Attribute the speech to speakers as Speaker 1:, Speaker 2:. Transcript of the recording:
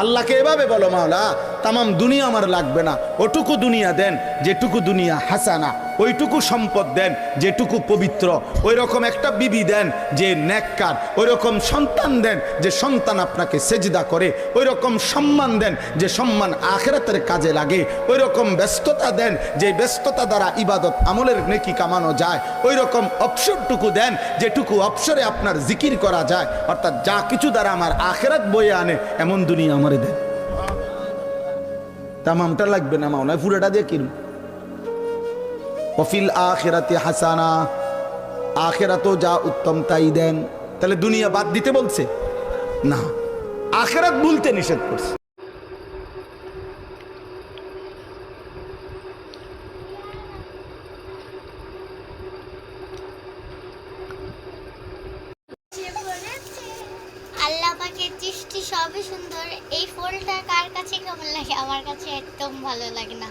Speaker 1: আল্লাহকে এভাবে বলো, মাওলা তামাম দুনিয়া আমার লাগবে না, ওটুকু দুনিয়া দেন যেটুকু দুনিয়া হাসানা, ওইটুকু সম্পদ দেন যেটুকু পবিত্র, ওই রকম একটা বিবি দেন যে নেককার, ওই রকম সন্তান দেন যে সন্তান আপনাকে সেজদা করে, ওই রকম সম্মান দেন যে সম্মান আখিরাতের কাজে লাগে, ওই রকম ব্যস্ততা দেন যে ব্যস্ততা দ্বারা ইবাদত আমলের নেকি কামানো যায়, ওই রকম অবসরটুকু দেন যেটুকু অবসরে আপনার জিকির করা যায়, অর্থাৎ যা কিছু দ্বারা আমার আখিরাত বয়ে আনে এমন দুনিয়া আমারে দেন। তামামটা লাগবে না মাওলা, পুরোটা দিয়ে কিনুন। ওয়াফিল আখিরাতি হাসানা, আখিরাতও যা উত্তম তাই দেন। তাহলে দুনিয়া বাদ দিতে বলছে না, আখিরাত ভুলতে নিষেধ করছে।
Speaker 2: আল্লাহ পাকের সৃষ্টি সবই সুন্দর। এই ফুলটা কার কাছে কেমন লাগে? আমার কাছে একদম ভালো লাগে না।